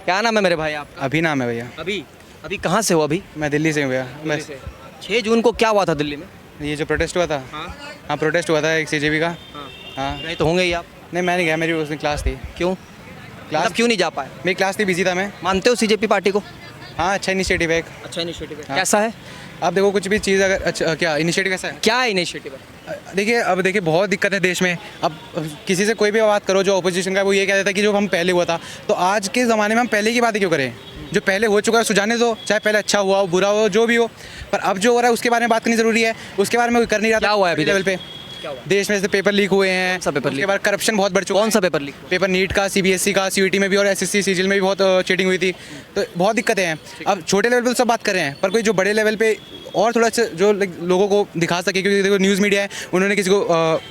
क्या नाम है मेरे भाई आपका? अभी नाम है भैया। अभी अभी कहाँ से हो अभी? मैं दिल्ली से हूँ भैया। बस 6 जून को क्या हुआ था दिल्ली में? ये जो प्रोटेस्ट हुआ था, हाँ प्रोटेस्ट हुआ था एक CJP का। हाँ गए तो होंगे ही आप। नहीं मैं नहीं गया, मेरी उस दिन क्लास थी। क्यों? क्लास मतलब क्यों नहीं जा पाए? मेरी क्लास थी, बिजी था मैं। मानते हो CJP पार्टी को? हाँ अच्छा इनिशिएटिव है एक। अच्छा इनिशिएटिव है। हाँ। कैसा है? आप देखो कुछ भी चीज़ अगर अच्छा क्या इनिशिएटिव कैसा है, क्या इनिशिएटिव है? देखिए अब देखिए बहुत दिक्कत है देश में। अब किसी से कोई भी बात करो जो अपोजिशन का है, वो ये कह देता है कि जो हम पहले हुआ था, तो आज के ज़माने में हम पहले की बातें क्यों करें? जो पहले हो चुका है सुझाने दो, चाहे पहले अच्छा हुआ हो बुरा हो जो भी हो, पर अब जो हो रहा है उसके बारे में बात करनी ज़रूरी है। उसके बारे में कोई कर नहीं रहा। क्या हुआ है अभी लेवल पे? देश में से पेपर लीक हुए हैं। सा पेपर उसके बाद करप्शन बहुत बढ़ चुका है। कौन सा पेपर लीक? पेपर नीट का, CBSE का, CUET में भी और SSC CGL में भी बहुत चीटिंग हुई थी। तो बहुत दिक्कतें हैं। अब छोटे लेवल पे तो सब बात कर रहे हैं, पर कोई जो बड़े लेवल पे और थोड़ा सा जो लोगों को दिखा सके, क्योंकि देखो न्यूज़ मीडिया है, उन्होंने किसी को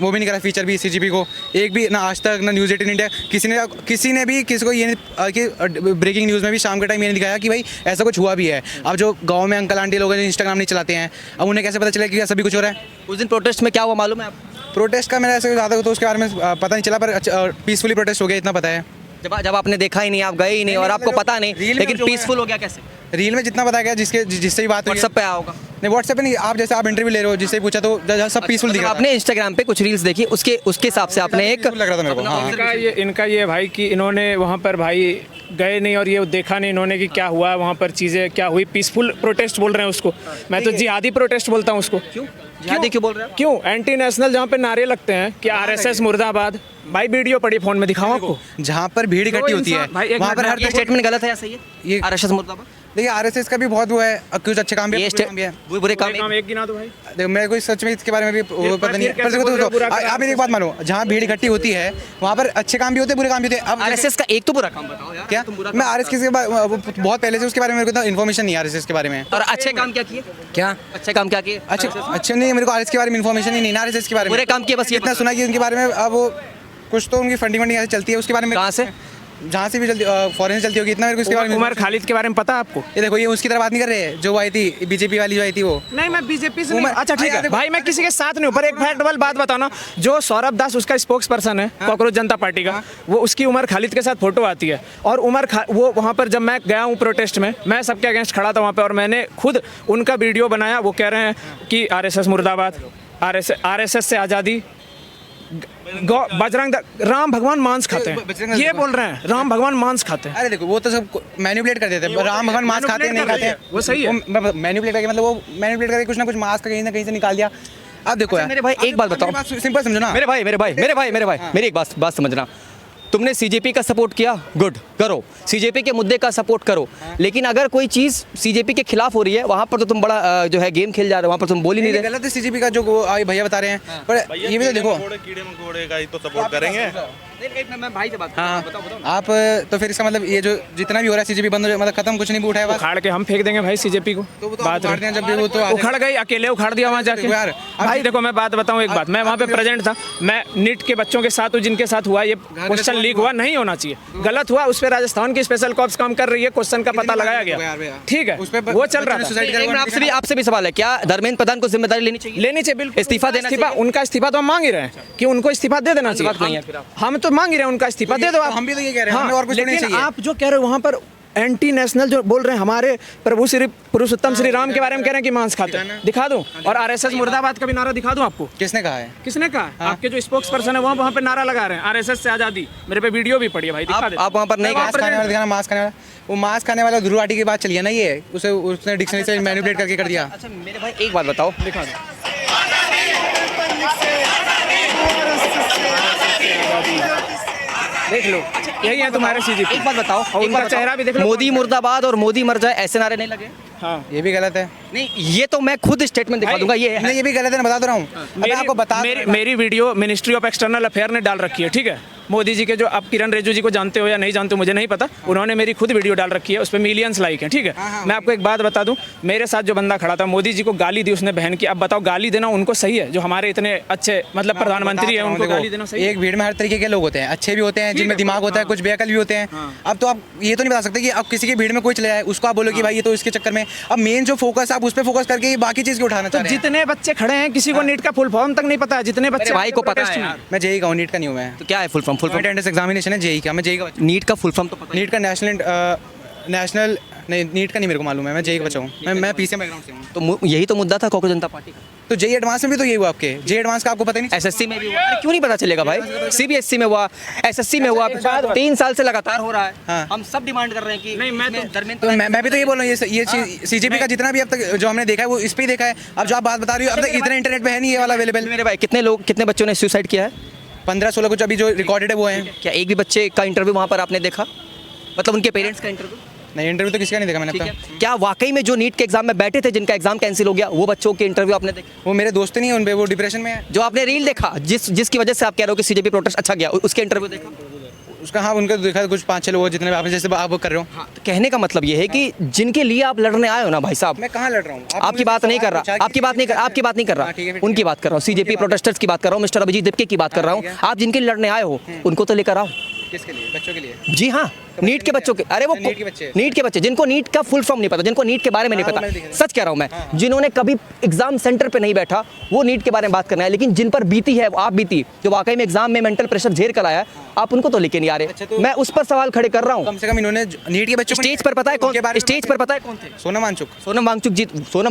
वो भी नहीं करा फीचर भी CGP को, एक भी ना आज तक ना News 18 इंडिया किसी ने भी किसी को ये नहीं कि ब्रेकिंग न्यूज़ में भी शाम के टाइम ये नहीं दिखाया कि भाई ऐसा कुछ हुआ भी है। अब जो गाँव में अंकल आंटी लोग इंस्टाग्राम नहीं चलाते हैं, अब उन्हें कैसे पता चलेगा कि ऐसा भी कुछ हो रहा है? उस दिन प्रोटेस्ट में क्या हुआ मालूम है आपको? प्रोटेस्ट का मेरा ऐसे ज़्यादा तो उसके बारे में पता नहीं चला, पर पीसफुली प्रोटेस्ट हो गया इतना पता है। जब आपने देखा ही नहीं, आप गए ही नहीं और आपको पता नहीं, रील में लेकिन जो है- पीसफुल हो गया कैसे? रील में जितना बताया गया जिससे भी बात हुई है। व्हाट्सएप पे आया होगा। नहीं व्हाट्सएप पे नहीं, आप जैसे आप इंटरव्यू ले रहे हो, जिससे पूछा तो सब पीसफुल दिखा आपने इंस्टाग्राम पे कुछ रील्स देखी, उसके हिसाब से आपने एक लग रहा था मेरे को। हाँ इनका ये भाई कि इन्होंने वहाँ पर भाई गए नहीं और ये देखा नहीं इन्होंने कि क्या हुआ वहाँ पर, चीज़ें क्या हुई। पीसफुल प्रोटेस्ट बोल रहे हैं उसको, मैं तो जिहादी प्रोटेस्ट बोलता हूँ उसको। जिहादी क्यों बोल रहे हैं? क्यों? एंटी नेशनल जहाँ पे नारे लगते हैं कि RSS मुर्दाबाद। भाई वीडियो पड़ी फोन में, दिखाऊं आपको? जहाँ पर भीड़ इकट्ठी होती है वहाँ पर हर ये स्टेटमेंट गलत है या सही है? ये RSS मुर्दाबाद। देखिए RSS का भी बहुत वो है, कुछ अच्छे काम भी है, ये बुरे काम भी है। बुरे काम काम एक गिना दो भाई। देखो मैं कोई सच में इसके बारे में भी वो पता नहीं है, फिर पर कैसे बोल रहे हो बुरा देखो काम? आप मेरी एक बात मानो, जहाँ भीड़ इकट्ठी होती है वहाँ पर अच्छे काम भी होते हैं बुरे काम भी होते हैं। अब RSS का एक तो बुरा काम बताओ यार। क्या तुम बुरा मैं काम RSS के बहुत पहले से उसके बारे में मेरे को इतना इन्फॉर्मेशन नहीं है RSS के बारे में। और अच्छे काम क्या किए? क्या अच्छे काम क्या किए? अच्छे नहीं, मेरे को RSS के बारे में इन्फॉर्मेशन ही नहीं है, RSS के बारे में बुरे काम किए बस ये इतना सुना कि उनके बारे में। अब वो कुछ तो उनकी फंडिंग ऐसे चलती है, उसके बारे में कहाँ से? जहाँ से भी चलती, फॉरेन से चलती होगी, इतना मेरे को इसके बारे में। उमर खालिद के बारे में पता है आपको? ये देखो ये उसकी तरह बात नहीं कर रहे हैं, जो वो आई थी BJP वाली जो आई थी वो। नहीं मैं बीजेपी से उमर- नहीं। अच्छा ठीक है भाई, मैं किसी के साथ नहीं हूँ, पर एक फैक्टबल बात बताना, जो सौरभ दास उसका स्पोक्स पर्सन है कॉकरोच जनता पार्टी का, वो उसकी उमर खालिद के साथ फोटो आती है। और वो वहाँ पर जब मैं गया हूँ प्रोटेस्ट में, मैं सबके अगेंस्ट खड़ा था वहाँ पे और मैंने खुद उनका वीडियो बनाया। वो कह रहे हैं कि RSS मुर्दाबाद, RSS से आज़ादी, बजरंग राम भगवान मांस खाते हैं, ये बोल रहे हैं राम भगवान मांस खाते हैं। अरे देखो वो तो सब मैनिपुलेट कर देते हैं, राम भगवान मांस खाते हैं नहीं खाते हैं वो सही है। मैनिपुलेट करके मतलब वो मैनिपुलेट करके कुछ ना कुछ मांस का कहीं ना कहीं से निकाल दिया। अब देखो यार मेरे भाई एक बात बताओ, सिंपल समझो ना। मेरे भाई मेरी एक बात समझना। तुमने CJP का सपोर्ट किया, गुड, करो, CJP के मुद्दे का सपोर्ट करो, लेकिन अगर कोई चीज़ CJP के खिलाफ हो रही है वहाँ पर तो तुम बड़ा जो है गेम खेल जा रहे हो, वहाँ पर तुम बोल ही नहीं रहे। गलत है CJP का जो वो भैया बता रहे हैं, पर ये भी तो देखो कीड़े मकोड़े का ही तो सपोर्ट करेंगे। मैं भाई से बात हाँ आप तो फिर इसका मतलब ये जो जितना भी हो रहा है CJP बंद हो, मतलब खत्म, कुछ नहीं भी उठाया बस। उखाड़ के हम फेंक देंगे भाई CJP को। तो वो तो बात उखाड़ दिया जब भी वो तो उखड़ गई, अकेले उखाड़ दिया वहाँ जाके। देखो यार, भाई देखो मैं बात बताऊँ एक बात, मैं वहाँ पे प्रेजेंट था, मैं नीट के बच्चों के साथ हूँ जिनके साथ हुआ ये क्वेश्चन लीक हुआ, नहीं होना चाहिए, गलत हुआ। उस पर राजस्थान की स्पेशल कॉप्स काम कर रही है, क्वेश्चन का पता लगाया गया, ठीक है, वो चल रहा था। आपसे भी सवाल है, क्या धर्मेंद्र प्रधान को जिम्मेदारी लेनी चाहिए? लेनी चाहिए, बिल्कुल इस्तीफा देना चाहिए। उनका इस्तीफा तो हम मांग ही रहे हैं कि उनको इस्तीफा दे देना चाहिए। हम तो मांग ही रहे हैं उनका इस्तीफा दे दो आप। हम भी तो ये कह रहे हैं, हमें और कुछ नहीं लेकिन चाहिए। आप जो कह रहे हो वहाँ पर एंटी नेशनल जो बोल रहे हैं, हमारे प्रभु श्री पुरुषोत्तम श्री राम के बारे में कह रहे हैं कि मांस खाते हैं, दिखा दूं? और RSS मुर्दाबाद का भी नारा दिखा दूं आपको? किसने कहा है? किसने कहा? आपके जो स्पोक्स पर्सन है वहाँ पे नारा लगा रहे हैं RSS से आज़ादी। मेरे पे वीडियो भी पड़ी है भाई, दिखा दे। आप वहाँ पर नहीं मांस खाने वाला दिखाना, मांस खाने वाला, वो मांस खाने वाला ध्रुवाटी की बात चली है ना, ये उसे उसने डिक्शनरी से मैनिपुलेट करके कर दिया। अच्छा मेरे भाई एक बात बताओ, दिखा दो। देख लो, यही है तुम्हारे CJP। एक बात बताओ, और उनका चेहरा भी देख लो। मोदी मुर्दाबाद और मोदी मर जाए ऐसे नारे नहीं लगे? हाँ ये भी गलत है। नहीं, ये तो मैं खुद स्टेटमेंट दिखा भाई, दूंगा, ये है। नहीं ये भी गलत है, मैं बता तो रहा हूँ। मैं आपको बता मेरी video ministry of external affair ने डाल रखी है, ठीक है। मोदी जी के जो आप किरण रिजिजू जी को जानते हो या नहीं जानते हो मुझे नहीं पता, उन्होंने मेरी खुद वीडियो डाल रखी है, उस पर मिलियंस लाइक हैं, ठीक है। मैं आपको एक बात बता दूं, मेरे साथ जो बंदा खड़ा था, मोदी जी को गाली दी उसने बहन की। अब बताओ गाली देना उनको सही है? जो हमारे इतने अच्छे मतलब प्रधानमंत्री है उनको गाली देना सही है? एक भीड़ में हर तरीके के लोग होते हैं, अच्छे भी होते हैं जिनमें दिमाग होता है, कुछ बेअकल भी होते हैं। अब तो आप ये तो नहीं बता सकते कि अब किसी की भीड़ में कोई चले जाए उसको आप बोलो कि भाई ये तो इसके चक्कर में। अब मेन जो फोकस आप उस पर फोकस करके बाकी चीज को उठाना चाह रहे हैं। जितने बच्चे खड़े हैं किसी को नीट का फुल फॉर्म तक नहीं पता है, जितने बच्चे भाई को पता है protest में। यार। मैं जेई का हूँ, नीट का नहीं हूँ मैं। तो क्या है full form? Full form entrance examination है जेई का, मैं जेई का बच्चा नीट का फुल फॉर्म तो पता नीट का नेशनल नहीं, नीट का नहीं मेरे को मालूम है, मैं जेई का बच्चा हूँ, मैं पीसीएम बैकग्राउंड से हूँ। तो यही तो मुद्दा था कांग्रेस जनता पार्टी का। तो जेई एडवांस में भी तो यही हुआ आपके, जेई एडवांस का आपको पता ही नहीं? एसएससी में भी हुआ, अरे क्यों नहीं पता चलेगा भाई? सीबीएसई में हुआ, एसएससी में हुआ, 3 साल से लगातार हो रहा है। हाँ। हम सब डिमांड कर रहे हैं कि नहीं, मैं धर्मेंद्र तो मैं भी तो ये बोल रहा हूँ, ये सीजेपी का जितना भी अब तक जो हमने देखा है वो इस पे ही देखा है। अब जो आप बात बता रही हो, अब तक इतना इंटरनेट पे है नहीं ये वाला अवेलेबल। मेरे भाई कितने बच्चों ने सुसाइड किया है? 15-16 कुछ अभी जो रिकॉर्डेड है वो है। क्या एक भी बच्चे का इंटरव्यू वहाँ पर आपने देखा? मतलब उनके पेरेंट्स का इंटरव्यू? नहीं, इंटरव्यू तो किसी का नहीं देखा मैंने ठीक अब है। तक। क्या वाकई में जो नीट के एग्जाम में बैठे थे, जिनका एग्जाम कैंसिल हो गया, वो बच्चों के इंटरव्यू आपने देखे? वो मेरे दोस्त नहीं है, उन पे वो डिप्रेशन में है। जो आपने रील देखा, जिसकी वजह से आप कह रहे हो कि सीजेपी प्रोटेस्ट अच्छा गया, उसके इंटरव्यू देखा? उसका हाँ, उनका देखा कुछ 5-6 लोग जितने भी आपने जैसे आप वो कर रहे हो। हाँ, तो कहने का मतलब ये है कि जिनके लिए आप लड़ने आए हो ना भाई साहब, मैं कहाँ लड़ रहा हूँ? आपकी बात नहीं कर रहा, आपकी बात नहीं कर रहा, हाँ, ठीक है, फिर उनकी बात कर रहा हूँ, सीजेपी प्रोटेस्टर्स की बात कर रहा हूँ, मिस्टर अभिजीत दिप्के की बात कर रहा हूँ। आप जिनके लिए लड़ने आए हो उनको तो लेकर आओ। किसके लिए? बच्चों के लिए? जी हाँ, नीट के बच्चों के। अरे वो नीट के बच्चे? नीट के बच्चे जिनको नीट का फुल फॉर्म नहीं पता, जिनको नीट के बारे में नहीं हाँ, वो पता, मैंने देखा। सच कह रहा हूँ मैं, जिन्होंने कभी एग्जाम सेंटर पे नहीं बैठा, वो नीट के बारे में बात करना है। लेकिन जिन पर बीती है, आप बीती, जो वाकई में एग्जाम में मेंटल प्रेशर झेल कर आया है, आप उनको तो लेके नहीं आ अच्छा, रहे। तो मैं उस पर सवाल खड़े कर रहा हूँ। कम से कम इन्होंने नीट के बच्चों को स्टेज पर पता है उनके कौन? बारे में स्टेज पर पता है कौन थे? सोनम वांगचुक। सोनम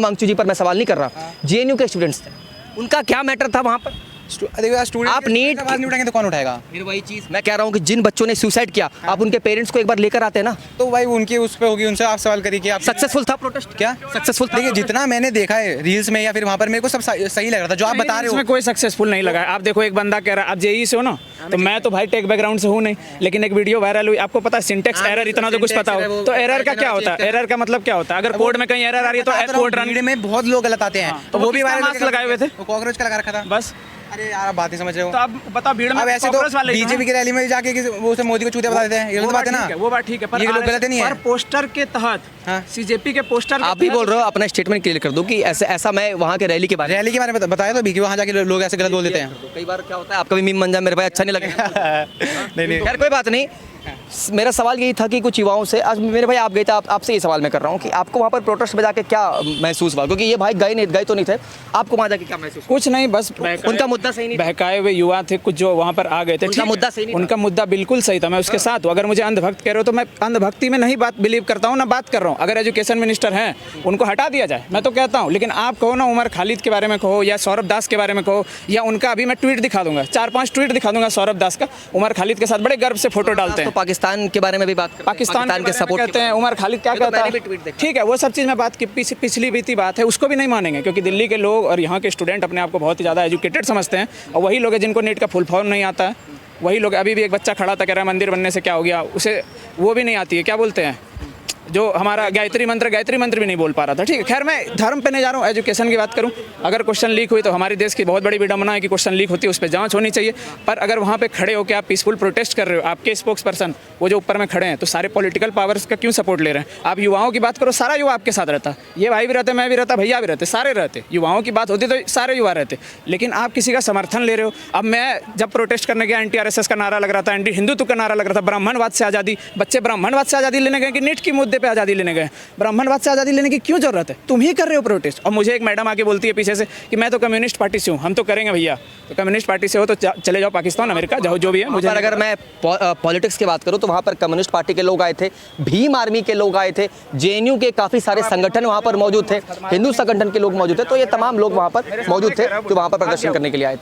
वांगचुक जी पर मैं सवाल नहीं कर रहा। जेएनयू के स्टूडेंट्स थे, उनका क्या मैटर था वहाँ पर? स्टूडेंट आप नीट आवाज नहीं उठाएंगे तो कौन उठाएगा? फिर वही चीज मैं कह रहा हूँ कि जिन बच्चों ने सुसाइड किया, आप उनके पेरेंट्स को एक बार लेकर आते ना। तो भाई उनकी उस पे होगी, उनसे आप सवाल करिए कि आप सक्सेसफुल था प्रोटेस्ट? क्या सक्सेसफुल था? देखिए, जितना मैंने देखा है रील्स में या फिर वहाँ पर, मेरे को सब सही लग रहा था जो आप बता रहे हो। इसमें कोई सक्सेसफुल नहीं लगा है। आप देखो, एक बंदा कह रहा है आप जेई से हो ना, तो मैं तो भाई टेक बैकग्राउंड से हूँ नहीं, लेकिन एक वीडियो वायरल हुई, आपको पता है सिंटेक्स एरर, इतना तो कुछ पता हो। तो एरर का क्या होता है? एरर का मतलब क्या होता है? अगर कोड में कहीं एरर आ रही है तो कोड रन में बहुत लोग गलत आते हैं, तो वो भी किसका मास्क लगाए हुए थे? वो कॉकरोच का लगा रखा था बस। अरे यार, आप बात नहीं समझ रहे हो। तो आप बताओ, भीड़ में अब ऐसे तो कॉकरोच वाले ही हैं। बीजेपी की रैली में जाके वो सब मोदी को चूतिया बता देते हैं, ये वो तो बात है ना। वो बात ठीक है, पर ये लोग गलत नहीं है। पर पोस्टर के तहत, हाँ। सीजेपी के पोस्टर के आप भी तहत- बोल रहे हो, अपना स्टेटमेंट क्लियर कर दो कि ऐसा मैं वहाँ के रैली के बारे में। रैली के बारे में बताया तो अभी कि वहाँ जाके लोग ऐसे गलत बोल देते हैं। कई बार क्या होता है, आपका भी मीम बन जाए, मेरे भाई अच्छा नहीं लगेगा। नहीं खैर कोई बात नहीं। मेरा सवाल यही था कि कुछ युवाओं से, आज मेरे भाई आप गए थे, आपसे ये सवाल मैं कर रहा हूँ कि आपको वहाँ पर प्रोटेस्ट में जाके क्या महसूस हुआ? क्योंकि ये भाई गए तो नहीं थे, आपको वहाँ जाके क्या महसूस हुआ? कुछ नहीं, बस उनका मुद्दा सही नहीं था। बहकाए हुए युवा थे कुछ जो वहाँ पर आ गए थे। उनका ठीक है, मुद्दा सही नहीं था। उनका मुद्दा बिल्कुल सही था, मैं उसके साथ हूँ। अगर मुझे अंधभक्त कह रहे हो तो मैं अंधभक्ति में नहीं बात बिलीव करता हूँ, ना बात कर रहा हूँ। अगर एजुकेशन मिनिस्टर हैं, उनको हटा दिया जाए, मैं तो कहता हूँ। लेकिन आप कहो ना, उमर खालिद के बारे में कहो या सौरभ दास के बारे में कहो, या उनका अभी मैं ट्वीट दिखा दूंगा, 4-5 ट्वीट दिखा दूंगा सौरभ दास का, उमर खालिद के साथ बड़े गर्व से फोटो डालते तो हैं। पाकिस्तान के बारे में भी बात करते हैं, पाकिस्तान के सपोर्ट कहते हैं, उमर खालिद क्या ये तो कहता मैंने भी है? ट्वीट देखा। ठीक है, वो सब चीज़ में बात की, पिछली बीती बात है, उसको भी नहीं मानेंगे, क्योंकि दिल्ली के लोग और यहाँ के स्टूडेंट अपने आप को बहुत ही ज़्यादा एजुकेटेड समझते हैं, और वही लोग हैं जिनको नीट का फुल फॉर्म नहीं आता है। वही लोग, अभी भी एक बच्चा खड़ा था, कह रहा है मंदिर बनने से क्या हो गया, उसे वो भी नहीं आती है, क्या बोलते हैं जो हमारा गायत्री मंत्र भी नहीं बोल पा रहा था। ठीक है, खैर मैं धर्म पे नहीं जा रहा हूँ, एजुकेशन की बात करूँ। अगर क्वेश्चन लीक हुई तो हमारे देश की बहुत बड़ी विडंबना है कि क्वेश्चन लीक होती है, उस पर जांच होनी चाहिए। पर अगर वहाँ पे खड़े हो के आप पीसफुल प्रोटेस्ट कर रहे हो, आपके स्पोक्स पर्सन वो जो ऊपर में खड़े हैं, तो सारे पॉलिटिकल पावर्स का क्यों सपोर्ट ले रहे हैं? आप युवाओं की बात करो, सारा युवा आपके साथ रहता, ये भाई भी रहते, मैं भी रहता, भैया भी रहते, सारे रहते। युवाओं की बात होती तो सारे युवा रहते, लेकिन आप किसी का समर्थन ले रहे हो। अब मैं जब प्रोटेस्ट करने गया, एंटी RSS का नारा लग रहा था, एंटी हिंदुत्व का नारा लग रहा था, ब्राह्मणवाद से आज़ादी, बच्चे ब्राह्मणवाद से आज़ादी लेने गए कि नीट की मुद्दे पर आज़ादी लेने गए? ब्राह्मणवाद से आज़ादी लेने की क्यों जरूरत है? तुम ही कर रहे हो प्रोटेस्ट। और मुझे एक मैडम आके बोलती है पीछे से कि मैं तो कम्युनिस्ट पार्टी से हूँ। हम तो करेंगे भैया, तो कम्युनिस्ट पार्टी से हो तो चले जाओ पाकिस्तान, अमेरिका जाओ, जो भी है। मुझे अगर मैं पॉलिटिक्स की बात करूं तो वहाँ पर कम्युनिस्ट पार्टी के लोग आए थे, भीम आर्मी के लोग आए थे, जेएनयू के काफ़ी सारे संगठन वहाँ पर मौजूद थे, हिंदू संगठन के लोग मौजूद थे। तो ये तमाम लोग वहाँ पर मौजूद थे जो वहाँ पर प्रदर्शन करने के लिए आए थे।